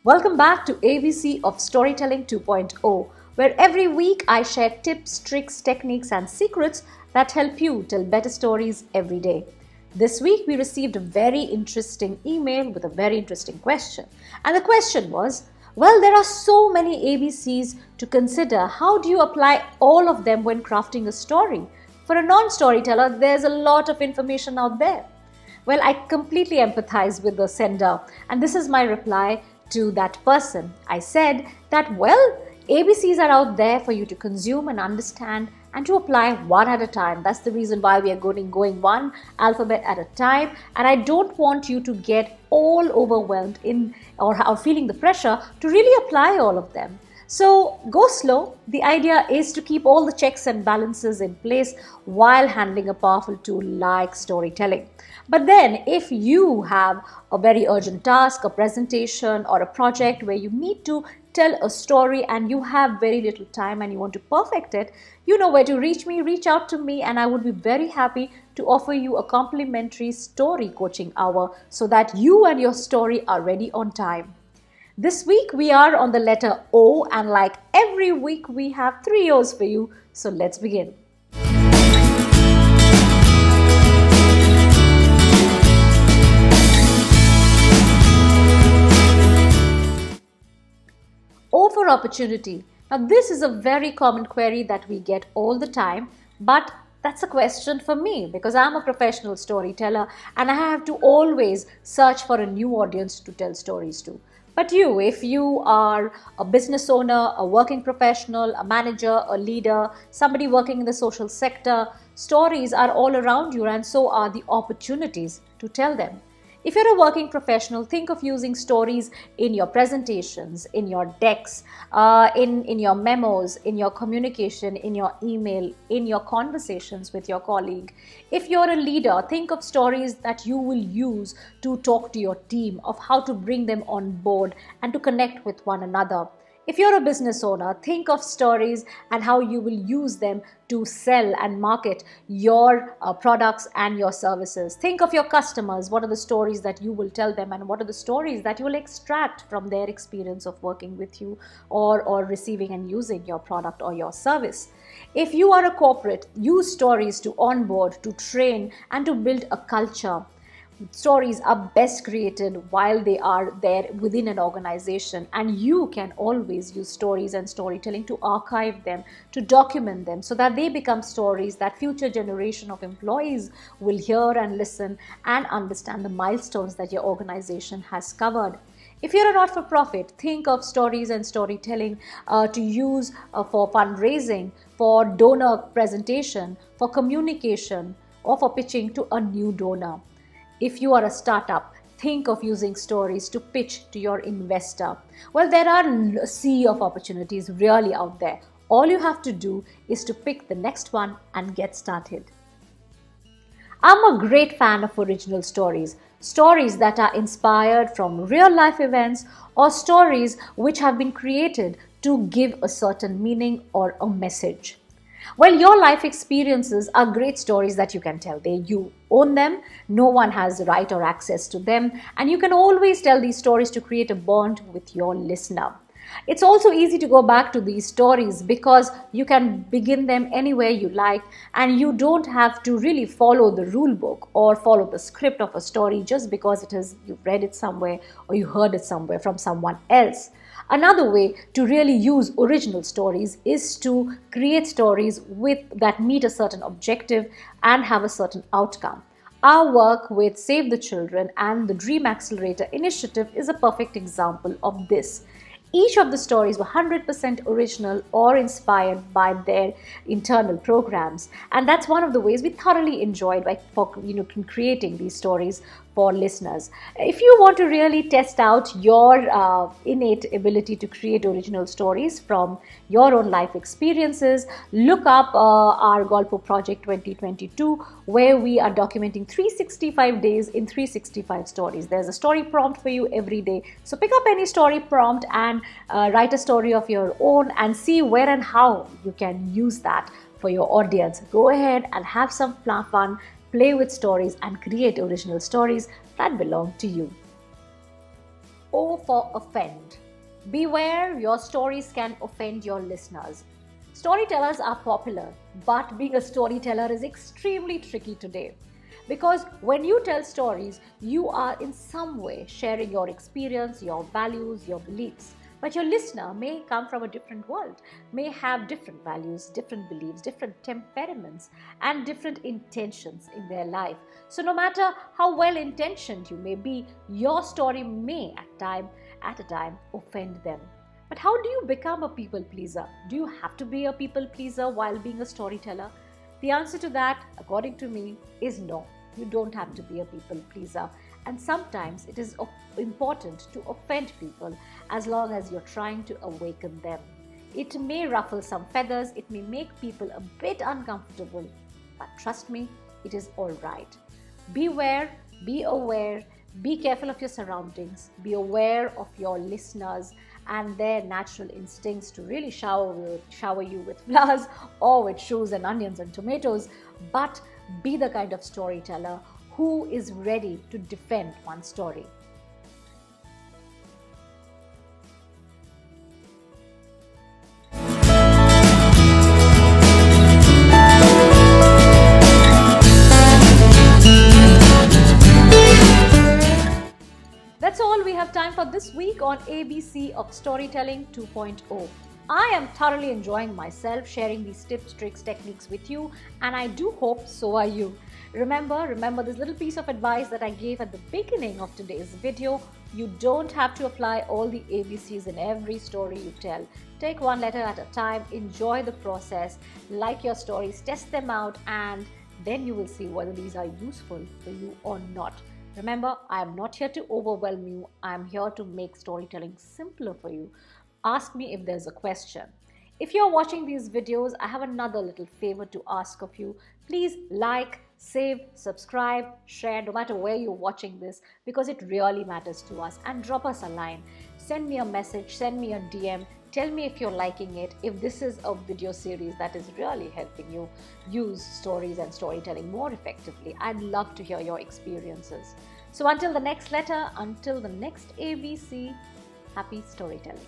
Welcome back to ABC of Storytelling 2.0, where every week I share tips, tricks, techniques, and secrets that help you tell better stories every day. This week we received a very interesting email with a very interesting question. And the question was, well, there are so many ABCs to consider. How do you apply all of them when crafting a story? For a non-storyteller, there's a lot of information out there. Well, I completely empathize with the sender, and this is my reply to that person. I said that, well, ABCs are out there for you to consume and understand and to apply one at a time. That's the reason why we are going one alphabet at a time. And I don't want you to get all overwhelmed or feeling the pressure to really apply all of them. So go slow. The idea is to keep all the checks and balances in place while handling a powerful tool like storytelling. But then if you have a very urgent task, a presentation or a project where you need to tell a story and you have very little time and you want to perfect it, you know where to reach me. Reach out to me and I would be very happy to offer you a complimentary story coaching hour so that you and your story are ready on time. This week we are on the letter O, and like every week we have 3 O's for you. So let's begin. O for opportunity. Now this is a very common query that we get all the time, but that's a question for me because I'm a professional storyteller and I have to always search for a new audience to tell stories to. But if you are a business owner, a working professional, a manager, a leader, somebody working in the social sector, stories are all around you and so are the opportunities to tell them. If you're a working professional, think of using stories in your presentations, in your decks, in your memos, in your communication, in your email, in your conversations with your colleague. If you're a leader, think of stories that you will use to talk to your team, of how to bring them on board and to connect with one another. If you're a business owner, think of stories and how you will use them to sell and market your products and your services. Think of your customers. What are the stories that you will tell them and what are the stories that you will extract from their experience of working with you or receiving and using your product or your service? If you are a corporate, use stories to onboard, to train, and to build a culture. Stories are best created while they are there within an organization, and you can always use stories and storytelling to archive them, to document them so that they become stories that future generation of employees will hear and listen and understand the milestones that your organization has covered. If you're a not-for-profit, think of stories and storytelling to use for fundraising, for donor presentation, for communication, or for pitching to a new donor. If you are a startup, think of using stories to pitch to your investor. Well, there are a sea of opportunities really out there. All you have to do is to pick the next one and get started. I'm a great fan of original stories. Stories that are inspired from real life events or stories which have been created to give a certain meaning or a message. Well, your life experiences are great stories that you can tell. You own them, no one has the right or access to them, and you can always tell these stories to create a bond with your listener. It's also easy to go back to these stories because you can begin them anywhere you like and you don't have to really follow the rule book or follow the script of a story just because you've read it somewhere or you heard it somewhere from someone else. Another way to really use original stories is to create stories that meet a certain objective and have a certain outcome. Our work with Save the Children and the Dream Accelerator initiative is a perfect example of this. Each of the stories were 100% original or inspired by their internal programs, and that's one of the ways we thoroughly enjoyed creating these stories for listeners. If you want to really test out your innate ability to create original stories from your own life experiences, look up our Golpo Project 2022, where we are documenting 365 days in 365 stories. There's a story prompt for you every day. So pick up any story prompt and write a story of your own and see where and how you can use that for your audience. Go ahead and have some fun, play with stories and create original stories that belong to you. O for offend. Beware, your stories can offend your listeners. Storytellers are popular, but being a storyteller is extremely tricky today. Because when you tell stories, you are in some way sharing your experience, your values, your beliefs. But your listener may come from a different world, may have different values, different beliefs, different temperaments, and different intentions in their life. So, no matter how well intentioned you may be, your story may at a time offend them. But how do you become a people pleaser? Do you have to be a people pleaser while being a storyteller? The answer to that, according to me, is no. You don't have to be a people pleaser. And sometimes it is important to offend people as long as you're trying to awaken them. It may ruffle some feathers, it may make people a bit uncomfortable, but trust me, it is all right. Beware, be aware, be careful of your surroundings, be aware of your listeners and their natural instincts to really shower you with flowers or with shoes and onions and tomatoes, but be the kind of storyteller who is ready to defend one story. That's all we have time for this week on ABC of Storytelling 2.0. I am thoroughly enjoying myself sharing these tips, tricks, techniques with you, and I do hope so are you. Remember this little piece of advice that I gave at the beginning of today's video. You don't have to apply all the ABCs in every story you tell. Take one letter at a time, enjoy the process, like your stories, test them out, and then you will see whether these are useful for you or not. Remember, I am not here to overwhelm you. I am here to make storytelling simpler for you. Ask me if there's a question. If you're watching these videos, I have another little favor to ask of you. Please like, save, subscribe, share, no matter where you're watching this, because it really matters to us. And drop us a line. Send me a message, send me a DM. Tell me if you're liking it, if this is a video series that is really helping you use stories and storytelling more effectively. I'd love to hear your experiences. So until the next letter, until the next ABC, happy storytelling.